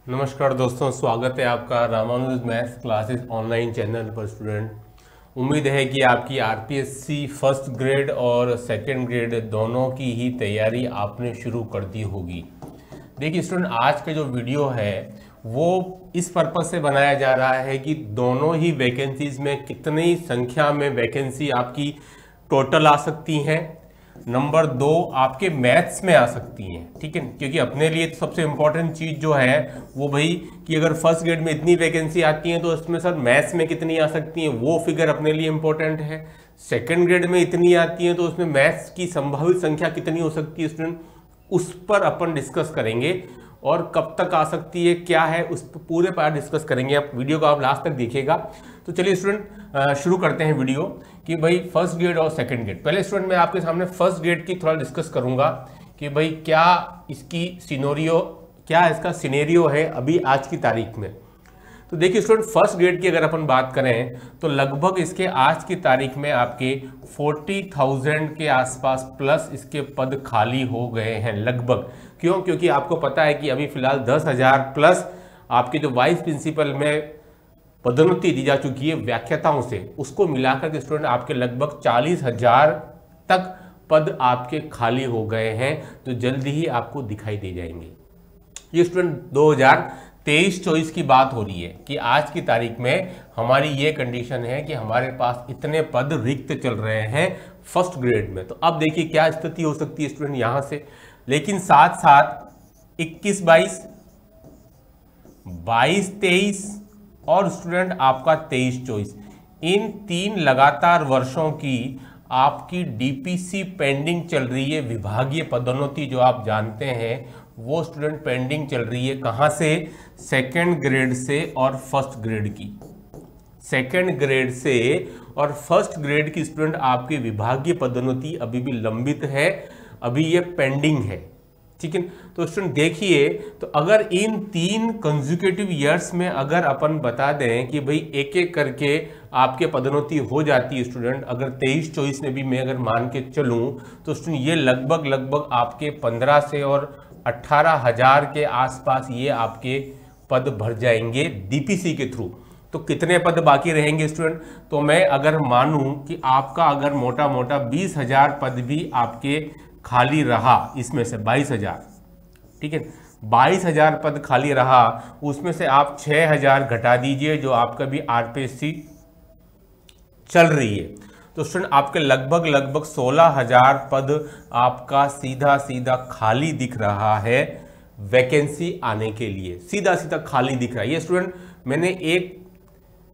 नमस्कार दोस्तों, स्वागत है आपका Ramanuj maths classes online channel पर। स्टूडेंट, उम्मीद है कि आपकी आरपीएससी फर्स्ट ग्रेड और सेकंड ग्रेड दोनों की ही तैयारी आपने शुरू कर दी होगी। देखिए स्टूडेंट, आज का जो वीडियो है वो इस पर्पज से बनाया जा रहा है कि दोनों ही वैकेंसीज में कितनी संख्या में वैकेंसी आपकी टोटल आ सकती हैं, नंबर 2 आपके मैथ्स में आ सकती हैं। ठीक है, क्योंकि अपने लिए तो सबसे इंपॉर्टेंट चीज जो है वो भाई कि अगर फर्स्ट ग्रेड में इतनी वैकेंसी आती है तो उसमें सर मैथ्स में कितनी आ सकती है, वो फिगर अपने लिए इंपॉर्टेंट है। सेकंड ग्रेड में इतनी आती है तो उसमें मैथ्स की संभावित संख्या कितनी हो सकती है स्टूडेंट, उस पर अपन डिस्कस करेंगे। और कब तक आ सकती है, क्या है, उस पर पूरे पर डिस्कस करेंगे। आप वीडियो को आप लास्ट तक देखिएगा। तो चलिए स्टूडेंट शुरू करते हैं वीडियो कि भाई फर्स्ट ग्रेड और सेकंड ग्रेड। पहले स्टूडेंट मैं आपके सामने फर्स्ट ग्रेड की थोड़ा डिस्कस करूंगा कि भाई क्या इसकी सिनेरियो, क्या इसका सिनेरियो है अभी आज की तारीख में। तो देखिए स्टूडेंट, फर्स्ट ग्रेड की अगर अपन बात करें तो लगभग इसके आज की तारीख में आपके 40,000 के आसपास प्लस इसके पद खाली हो गए हैं लगभग। क्यों? क्योंकि आपको पता है कि अभी फिलहाल 10,000 प्लस आपके जो वाइस प्रिंसिपल में पदोन्नति दी जा चुकी है व्याख्याताओं से, उसको मिलाकर के स्टूडेंट आपके लगभग 40,000 तक पद आपके खाली हो गए हैं, जो जल्दी ही आपको दिखाई दे जाएंगे। ये स्टूडेंट 2023-24 की बात हो रही है कि आज की तारीख में हमारी ये कंडीशन है कि हमारे पास इतने पद रिक्त चल रहे हैं फर्स्ट ग्रेड में। तो अब देखिए क्या स्थिति हो सकती है स्टूडेंट यहां से। लेकिन साथ साथ 21-22, 22-23 और स्टूडेंट आपका 23-24, इन 3 लगातार वर्षों की आपकी डीपीसी पेंडिंग चल रही है। विभागीय पदोन्नति जो आप जानते हैं वो स्टूडेंट पेंडिंग चल रही है। कहां से? सेकंड ग्रेड से और फर्स्ट ग्रेड की। सेकंड ग्रेड से और फर्स्ट ग्रेड की स्टूडेंट आपकी विभागीय पदोन्नति अभी भी लंबित है, अभी ये पेंडिंग है। ठीक है, तो स्टूडेंट देखिए, तो अगर इन 3 कंसेक्यूटिव ईयर्स में अगर अपन बता दें कि भाई एक एक करके आपके पदोन्नति हो जाती है स्टूडेंट, अगर 23-24 में भी मैं अगर मान के चलूं तो स्टूडेंट ये लगभग आपके 15 से और 18,000 के आसपास ये आपके पद भर जाएंगे डीपीसी के थ्रू। तो कितने पद बाकी रहेंगे स्टूडेंट? तो मैं अगर मानूं कि आपका अगर मोटा मोटा 20,000 पद भी आपके खाली रहा, इसमें से 22,000, ठीक है, 22,000 पद खाली रहा, उसमें से आप 6,000 घटा दीजिए जो आपका भी आरपीएससी चल रही है, तो स्टूडेंट आपके लगभग 16,000 पद आपका सीधा सीधा खाली दिख रहा है वैकेंसी आने के लिए। सीधा सीधा खाली दिख रहा है ये स्टूडेंट। मैंने एक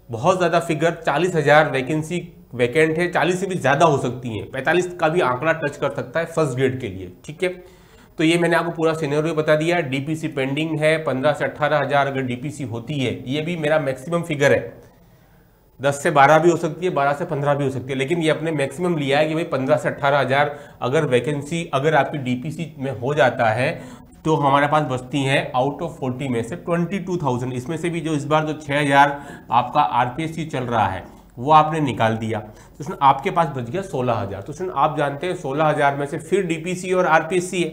बहुत ज्यादा फिगर 40,000 वैकेंसी वैकेंट है, 40 से भी ज्यादा हो सकती है, 45 का भी आंकड़ा टच कर सकता है फर्स्ट ग्रेड के लिए। ठीक है, तो ये मैंने आपको पूरा सिनेरियो बता दिया। डीपीसी पेंडिंग है, 15 से 18,000 अगर डीपीसी होती है, ये भी मेरा मैक्सिमम फिगर है। 10 से 12 भी हो सकती है, 12 से 15 भी हो सकती है, लेकिन ये अपने मैक्सिमम लिया है कि भाई 15 से 18,000 अगर वैकेंसी अगर आपकी डीपीसी में हो जाता है तो हमारे पास बचती हैं आउट ऑफ 40 में से 22,000। इसमें से भी जो इस बार जो 6,000 आपका आरपीएससी चल रहा है वो आपने निकाल दिया, तो उसमें आपके पास बच गया 16,000। तो उसमें आप जानते हैं 16,000 में से फिर डीपीसी और आरपीएससी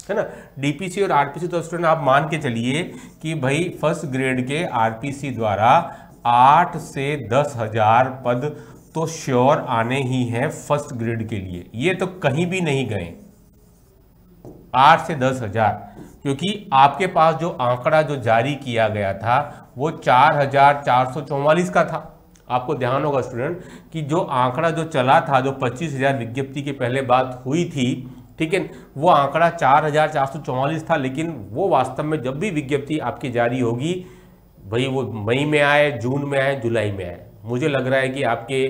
है ना। डीपीसी और आरपीएससी तो स्टूडेंट आप मान के चलिए कि भाई फर्स्ट ग्रेड के आरपीएससी द्वारा 8 से 10,000 पद तो श्योर आने ही हैं फर्स्ट ग्रेड के लिए। ये तो कहीं भी नहीं गए 8 से 10,000, क्योंकि आपके पास जो आंकड़ा जो जारी किया गया था वो 4,444 का था। आपको ध्यान होगा स्टूडेंट कि जो आंकड़ा जो चला था, जो 25,000 विज्ञप्ति के पहले बात हुई थी, ठीक है, वो आंकड़ा 4,444 था। लेकिन वो वास्तव में जब भी विज्ञप्ति आपकी जारी होगी, भाई वो मई में आए, जून में आए, जुलाई में आए, मुझे लग रहा है कि आपके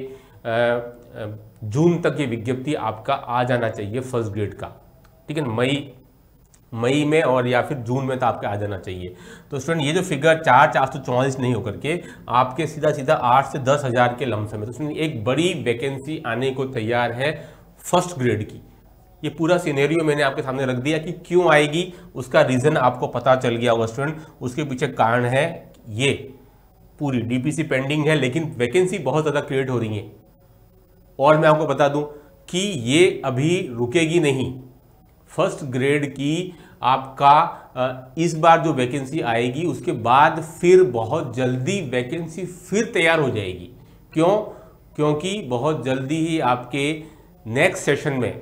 जून तक ये विज्ञप्ति आपका आ जाना चाहिए फर्स्ट ग्रेड का। ठीक है, मई में और या फिर जून में तो आपके आ जाना चाहिए। तो स्टूडेंट ये जो फिगर 4,444 नहीं होकर के आपके सीधा सीधा 8 से 10,000 के लमसम है। तो स्टूडेंट एक बड़ी वैकेंसी आने को तैयार है फर्स्ट ग्रेड की। ये पूरा सिनेरियो मैंने आपके सामने रख दिया कि क्यों आएगी, उसका रीजन आपको पता चल गया होगा स्टूडेंट। उसके पीछे कारण है ये पूरी डीपीसी पेंडिंग है, लेकिन वैकेंसी बहुत ज्यादा क्रिएट हो रही है। और मैं आपको बता दूं कि ये अभी रुकेगी नहीं। फर्स्ट ग्रेड की आपका इस बार जो वैकेंसी आएगी उसके बाद फिर बहुत जल्दी वैकेंसी फिर तैयार हो जाएगी। क्यों? क्योंकि बहुत जल्दी ही आपके नेक्स्ट सेशन में,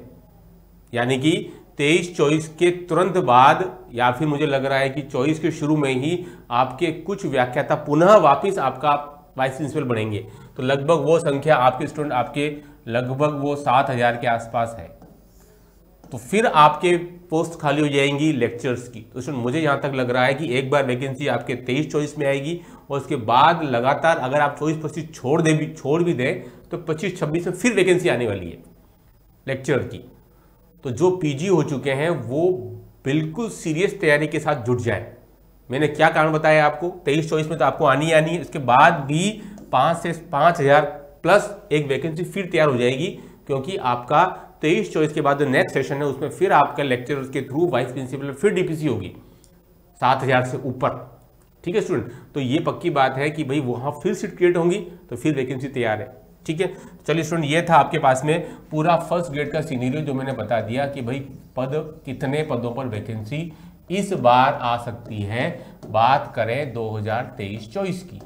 यानी कि 23-24 के तुरंत बाद, या फिर मुझे लग रहा है कि 24 के शुरू में ही आपके कुछ व्याख्याता पुनः वापस आपका वाइस प्रिंसिपल बनेंगे। तो लगभग वो संख्या आपके स्टूडेंट आपके लगभग वो 7,000 के आसपास है। तो फिर आपके पोस्ट खाली हो जाएंगी लेक्चर्स की। तो स्टूडेंट मुझे यहाँ तक लग रहा है कि एक बार वैकेंसी आपके 23-24 में आएगी और उसके बाद लगातार अगर आप 24-25 छोड़ भी दें तो 25-26 में फिर वैकेंसी आने वाली है लेक्चर की। तो जो पीजी हो चुके हैं वो बिल्कुल सीरियस तैयारी के साथ जुट जाए। मैंने क्या कारण बताया आपको, 23-24 में तो आपको आनी ही आनी है, इसके बाद भी 5 से 5,000 प्लस एक वैकेंसी फिर तैयार हो जाएगी, क्योंकि आपका 23-24 के बाद जो नेक्स्ट सेशन है उसमें फिर आपका लेक्चर के थ्रू वाइस प्रिंसिपल फिर डीपीसी होगी 7,000 से ऊपर। ठीक है स्टूडेंट, तो ये पक्की बात है कि भाई वहां फिर सीट क्रिएट होंगी तो फिर वैकेंसी तैयार है। ठीक है, चलिए स्टूडेंट, ये था आपके पास में पूरा फर्स्ट ग्रेड का सीनेरियो जो मैंने बता दिया कि भाई कितने पदों पर वैकेंसी इस बार आ सकती है। बात करें 2023-24 की।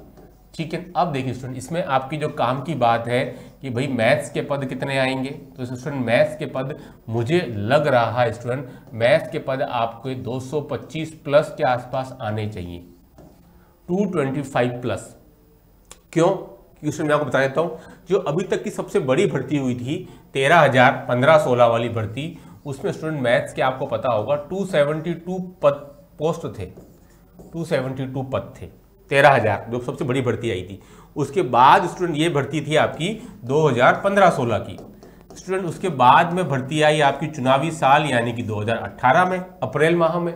ठीक है, अब देखिए स्टूडेंट, इसमें आपकी जो काम की बात है कि भाई मैथ्स के पद कितने आएंगे। तो स्टूडेंट मैथ्स के पद मुझे लग रहा है स्टूडेंट मैथ्स के पद आपको 225 प्लस के आसपास आने चाहिए, 225 प्लस। क्यों? क्योंकि मैं आपको बता देता हूँ, जो अभी तक की सबसे बड़ी भर्ती हुई थी 13,000 15-16 वाली भर्ती, उसमें स्टूडेंट मैथ्स के आपको पता होगा 272 पद पोस्ट थे, 272 पद थे, 13,000 जो सबसे बड़ी भर्ती आई थी। उसके बाद स्टूडेंट ये भर्ती थी आपकी 2015-16 की। स्टूडेंट उसके बाद में भर्ती आई आपकी चुनावी साल यानी कि 2018 में अप्रैल माह में।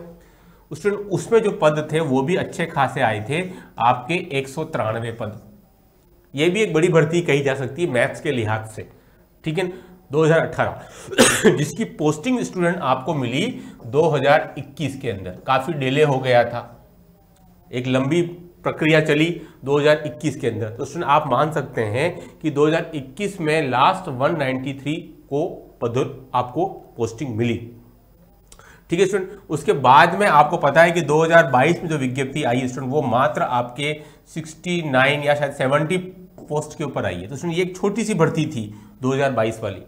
स्टूडेंट उसमें जो पद थे वो भी अच्छे खासे आए थे, आपके 193 पद। ये भी एक बड़ी भर्ती कही जा सकती है मैथ्स के लिहाज से। ठीक है, 2018 जिसकी पोस्टिंग स्टूडेंट आपको मिली 2021 के अंदर, काफी डिले हो गया था, एक लंबी प्रक्रिया चली 2021 के अंदर। तो स्टूडेंट आप मान सकते हैं कि 2021 में लास्ट 193 को पद आपको पोस्टिंग मिली। ठीक है स्टूडेंट, उसके बाद में आपको पता है कि 2022 में जो विज्ञप्ति आई स्टूडेंट वो मात्र आपके 69 या शायद 70 पोस्ट के ऊपर आई है। तो स्टूडेंट ये एक छोटी सी भर्ती थी 2022 वाली,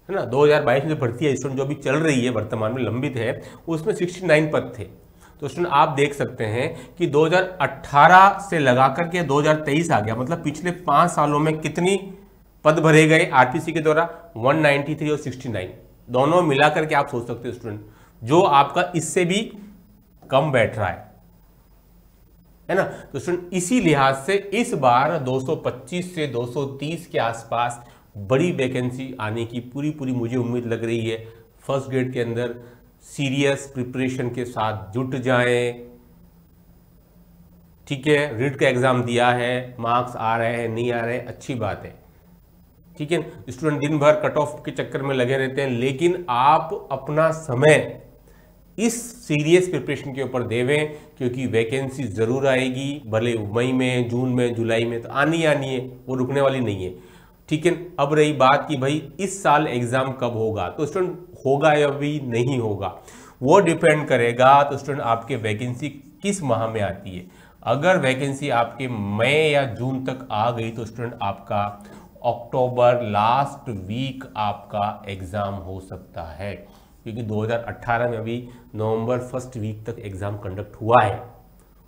है ना। 2022 में जो भर्ती है स्टूडेंट जो अभी चल रही है वर्तमान में लंबित है, उसमें 69 पद थे। तो स्टूडेंट आप देख सकते हैं कि 2018 से लगा करके 2023 आ गया, मतलब पिछले 5 सालों में कितनी पद भरे गए आरपीसी के द्वारा, 193 और 69, दोनों मिला करके आप सोच सकते हो स्टूडेंट, जो आपका इससे भी कम बैठ रहा है ना। तो स्टूडेंट इसी लिहाज से इस बार 225 से 230 के आसपास बड़ी वैकेंसी आने की पूरी मुझे उम्मीद लग रही है। फर्स्ट ग्रेड के अंदर सीरियस प्रिपरेशन के साथ जुट जाएं। ठीक है, रीट का एग्जाम दिया है, मार्क्स आ रहे हैं नहीं आ रहे हैं, अच्छी बात है। ठीक है, स्टूडेंट दिन भर कट ऑफ के चक्कर में लगे रहते हैं, लेकिन आप अपना समय इस सीरियस प्रिपरेशन के ऊपर देवें, क्योंकि वैकेंसी जरूर आएगी, भले मई में, जून में, जुलाई में, तो आनी है, वो रुकने वाली नहीं है। ठीक है, अब रही बात कि भाई इस साल एग्जाम कब होगा, तो स्टूडेंट होगा या भी नहीं होगा वो डिपेंड करेगा। तो स्टूडेंट आपके वैकेंसी किस माह में आती है। अगर वैकेंसी आपके मई या जून तक आ गई तो स्टूडेंट आपका अक्टूबर लास्ट वीक आपका एग्जाम हो सकता है, क्योंकि 2018 में अभी नवंबर फर्स्ट वीक तक एग्जाम कंडक्ट हुआ है।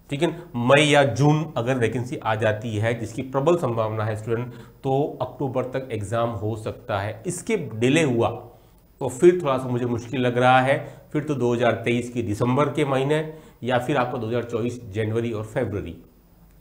ठीक है, मई या जून अगर वैकेंसी आ जाती है, जिसकी प्रबल संभावना है स्टूडेंट, तो अक्टूबर तक एग्जाम हो सकता है। इसके डिले हुआ तो फिर थोड़ा सा मुझे मुश्किल लग रहा है, फिर तो 2023 के दिसंबर के महीने या फिर आपको 2024 जनवरी और फरवरी,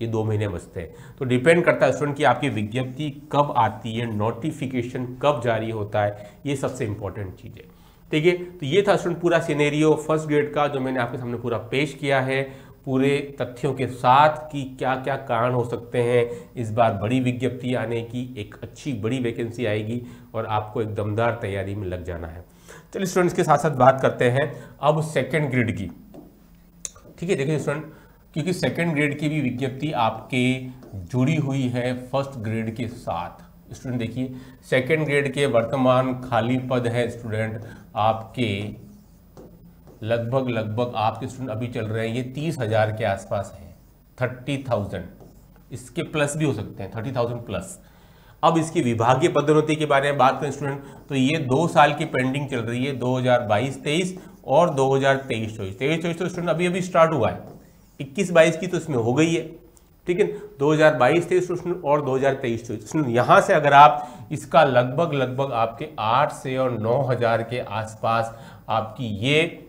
ये 2 महीने बचते हैं। तो डिपेंड करता है स्टूडेंट कि आपकी विज्ञप्ति कब आती है, नोटिफिकेशन कब जारी होता है, ये सबसे इंपॉर्टेंट चीज़ है। ठीक है, तो ये था स्टूडेंट पूरा सिनेरियो फर्स्ट ग्रेड का, जो मैंने आपके सामने पूरा पेश किया है, पूरे तथ्यों के साथ कि क्या क्या कारण हो सकते हैं इस बार बड़ी विज्ञप्ति आने की, एक अच्छी बड़ी वैकेंसी आएगी और आपको एक दमदार तैयारी में लग जाना है। चलिए स्टूडेंट्स के साथ साथ बात करते हैं अब सेकेंड ग्रेड की। ठीक है, देखिए स्टूडेंट, क्योंकि सेकेंड ग्रेड की भी विज्ञप्ति आपके जुड़ी हुई है फर्स्ट ग्रेड के साथ। स्टूडेंट देखिए, सेकेंड ग्रेड के वर्तमान खाली पद है स्टूडेंट आपके लगभग आपके स्टूडेंट अभी चल रहे हैं ये 30,000 के आसपास हैं, 30,000, इसके प्लस भी हो सकते हैं, 30,000 प्लस। अब इसकी विभागीय पदोन्नति के बारे में बात करें स्टूडेंट, तो ये 2 साल की पेंडिंग चल रही है, 2022-23 और 2023-24। 23-24 तो स्टूडेंट अभी अभी स्टार्ट हुआ है, 21-22 की तो इसमें हो गई है, ठीक है। 2022-23 और 2023-24 यहाँ से अगर आप इसका लगभग आपके 8 से और 9,000 के आसपास आपकी ये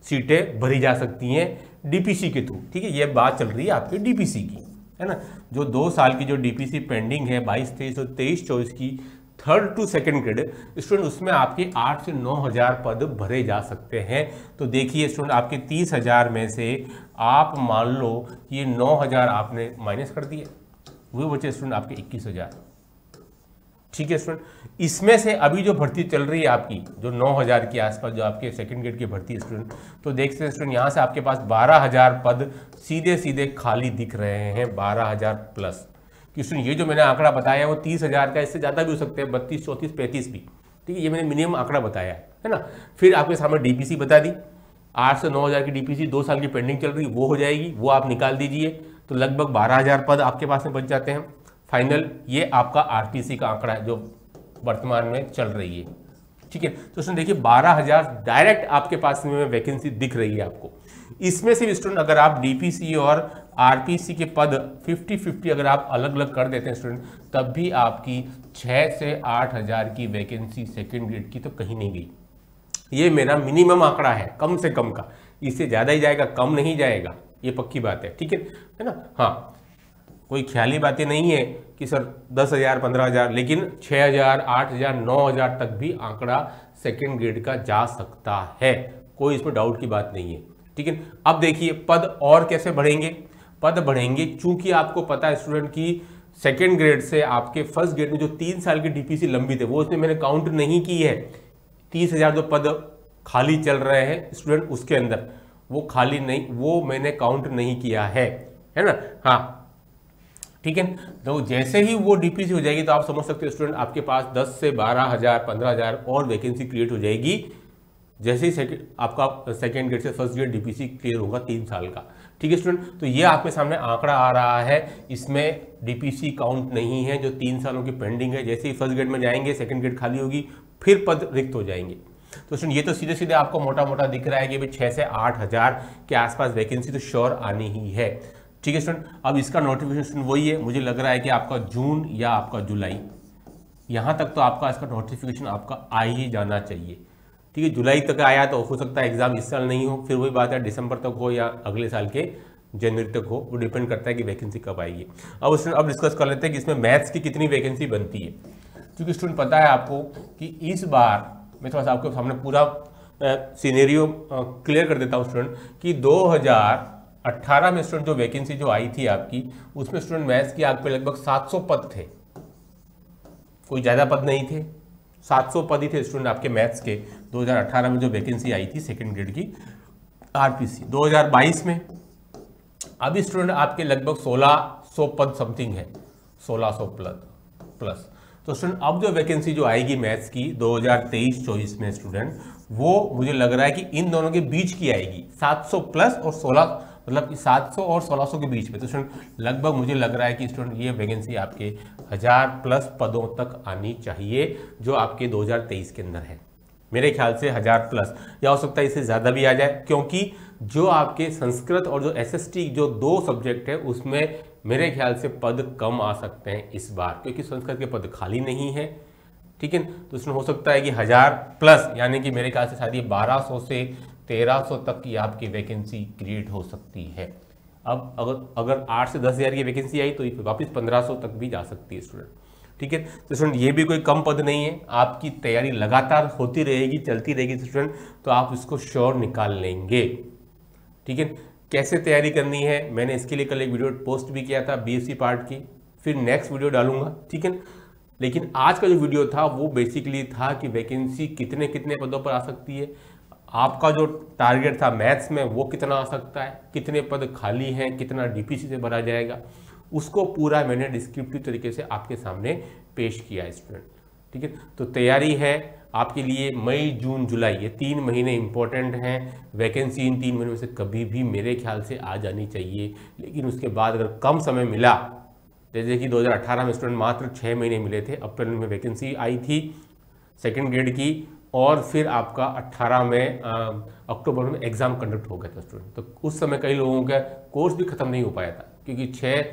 सीटें भरी जा सकती हैं डीपीसी के थ्रू, ठीक है। ये बात चल रही है आपके डीपीसी की, है ना। जो 2 साल की जो डीपीसी पेंडिंग है 22-23 और 23-24 की, 3rd to 2nd grade student, उसमें आपके 8 से 9,000 पद भरे जा सकते हैं। तो देखिए स्टूडेंट, आपके 30,000 में से आप मान लो ये 9,000 आपने माइनस कर दिए, वो बचे स्टूडेंट आपके 21,000, ठीक है स्टूडेंट। इसमें से अभी जो भर्ती चल रही है आपकी, जो 9,000 के आसपास जो आपके 2nd ग्रेड की भर्ती है स्टूडेंट, तो देखते हैं स्टूडेंट यहाँ से आपके पास 12,000 पद सीधे खाली दिख रहे हैं, 12,000 प्लस। कि स्टूडेंट ये जो मैंने आंकड़ा बताया है वो 30,000 का, इससे ज़्यादा भी हो सकते हैं, 32, 34, 35 भी, ठीक है। ये मैंने मिनिमम आंकड़ा बताया है ना। फिर आपके सामने डीपीसी बता दी, 8 से 9,000 की डीपीसी 2 साल की पेंडिंग चल रही, वो हो जाएगी, वो आप निकाल दीजिए, तो लगभग 12,000 पद आपके पास में बच जाते हैं फाइनल। ये आपका आरपीसी का आंकड़ा है जो वर्तमान में चल रही है, ठीक है। तो स्टूडेंट देखिए 12,000 डायरेक्ट आपके पास में वैकेंसी दिख रही है आपको। इसमें से स्टूडेंट अगर आप डीपीसी और आरपीसी के पद 50-50 अगर आप अलग अलग कर देते हैं स्टूडेंट, तब भी आपकी 6 से 8,000 की वैकेंसी 2nd ग्रेड की तो कहीं नहीं गई। ये मेरा मिनिमम आंकड़ा है, कम से कम का, इससे ज़्यादा ही जाएगा, कम नहीं जाएगा, ये पक्की बात है, ठीक है ना। हाँ, कोई ख्याली बातें नहीं है कि सर 10,000, 15,000, लेकिन 6,000, 8,000, 9,000 तक भी आंकड़ा 2nd ग्रेड का जा सकता है, कोई इसमें डाउट की बात नहीं है, ठीक है। अब देखिए पद और कैसे बढ़ेंगे, पद बढ़ेंगे चूंकि आपको पता है स्टूडेंट की 2nd ग्रेड से आपके 1st ग्रेड में जो 3 साल की डीपीसी लंबित है वो इसमें मैंने काउंट नहीं की है। 30,000 जो पद खाली चल रहे हैं स्टूडेंट उसके अंदर, वो खाली नहीं, वो मैंने काउंट नहीं किया है ना। हाँ, ठीक है। तो जैसे ही वो डीपीसी हो जाएगी तो आप समझ सकते हो स्टूडेंट आपके पास 10 से 12,000, 15,000 और वैकेंसी क्रिएट हो जाएगी जैसे ही आपका 2nd ग्रेड से 1st ग्रेड डीपीसी क्लियर होगा 3 साल का, ठीक है स्टूडेंट। तो ये आपके सामने आंकड़ा आ रहा है, इसमें डीपीसी काउंट नहीं है, जो 3 सालों की पेंडिंग है। जैसे ही 1st ग्रेड में जाएंगे 2nd ग्रेड खाली होगी, फिर पद रिक्त हो जाएंगे। तो स्टूडेंट ये तो सीधे आपको मोटा दिख रहा है कि भाई 6 से 8,000 के आसपास वैकेंसी तो श्योर आनी ही है, ठीक है स्टूडेंट। अब इसका नोटिफिकेशन वही है, मुझे लग रहा है कि आपका जून या आपका जुलाई, यहाँ तक तो आपका इसका नोटिफिकेशन आपका आ ही जाना चाहिए, ठीक है। जुलाई तक आया तो हो सकता है एग्जाम इस साल नहीं हो, फिर वही बात है दिसंबर तक हो या अगले साल के जनवरी तक हो, वो डिपेंड करता है कि वैकेंसी कब आएगी। अब डिस्कस कर लेते हैं कि इसमें मैथ्स की कितनी वैकेंसी बनती है, क्योंकि स्टूडेंट पता है आपको कि इस बार मैं थोड़ा सा आपके सामने पूरा सिनेरियो क्लियर कर देता हूँ स्टूडेंट कि 2018 में स्टूडेंट जो वैकेंसी जो आई थी आपकी, उसमें स्टूडेंट मैथ्स की आप पे लगभग 700 पद थे, कोई ज़्यादा पद नहीं थे, 700 पद ही थे स्टूडेंट आपके मैथ्स के 2018 में जो वैकेंसी आई थी 2nd ग्रेड की आरपीसी। 2022 में अभी स्टूडेंट आपके लगभग 1600 पद समथिंग है, 1600 प्लस। तो स्टूडेंट अब जो वैकेंसी जो आएगी मैथ्स की 2023-24 में स्टूडेंट, वो मुझे लग रहा है कि इन दोनों के बीच की आएगी, 700 प्लस और 16, मतलब 700 और 1600 के बीच में। तो स्टूडेंट लगभग मुझे लग रहा है कि स्टूडेंट ये वैकेंसी आपके 1000 प्लस पदों तक आनी चाहिए जो आपके 2023 के अंदर है। मेरे ख्याल से 1000 प्लस, या हो सकता है इससे ज़्यादा भी आ जाए, क्योंकि जो आपके संस्कृत और जो SST जो 2 सब्जेक्ट है उसमें मेरे ख्याल से पद कम आ सकते हैं इस बार, क्योंकि संस्कृत के पद खाली नहीं है, ठीक है। तो इसमें हो सकता है कि 1000 प्लस, यानी कि मेरे ख्याल से शायद ये 1200 से 1300 तक की आपकी वैकेंसी क्रिएट हो सकती है। अब अगर 8 से 10,000 की वैकेंसी आई तो वापस 1500 तक भी जा सकती है स्टूडेंट, ठीक है। तो स्टूडेंट ये भी कोई कम पद नहीं है, आपकी तैयारी लगातार होती रहेगी, चलती रहेगी स्टूडेंट, तो आप इसको श्योर निकाल लेंगे, ठीक है। कैसे तैयारी करनी है मैंने इसके लिए कल एक वीडियो पोस्ट भी किया था BSc पार्ट की, फिर नेक्स्ट वीडियो डालूंगा, ठीक है। लेकिन आज का जो वीडियो था वो बेसिकली था कि वैकेंसी कितने कितने पदों पर आ सकती है, आपका जो टारगेट था मैथ्स में वो कितना आ सकता है, कितने पद खाली हैं, कितना डीपीसी से भरा जाएगा, उसको पूरा मैंने डिस्क्रिप्टिव तरीके से आपके सामने पेश किया है स्टूडेंट, ठीक है। तो तैयारी है, आपके लिए मई जून जुलाई ये 3 महीने इंपॉर्टेंट हैं। वैकेंसी इन 3 महीनों में से कभी भी मेरे ख्याल से आ जानी चाहिए, लेकिन उसके बाद अगर कम समय मिला, जैसे कि 2018 में स्टूडेंट मात्र 6 महीने मिले थे, अप्रैल में वैकेंसी आई थी सेकेंड ग्रेड की, और फिर आपका 18 में अक्टूबर में एग्ज़ाम कंडक्ट हो गया था स्टूडेंट। तो उस समय कई लोगों का कोर्स भी ख़त्म नहीं हो पाया था, क्योंकि 6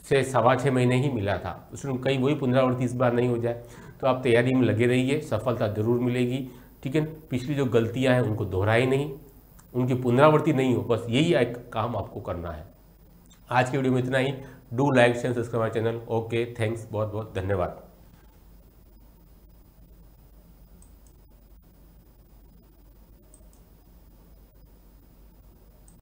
से 6.25 महीने ही मिला था। स्टूडेंट कहीं वही पुनरावृत्ति इस बार नहीं हो जाए, तो आप तैयारी में लगे रहिए, सफलता जरूर मिलेगी। ठीक है, पिछली जो गलतियां हैं उनको दोहराई नहीं, उनकी पुनरावृत्ति नहीं हो, बस यही एक काम आपको करना है। आज की वीडियो में इतना ही। Do like share subscribe my channel. Okay, thanks, बहुत बहुत धन्यवाद।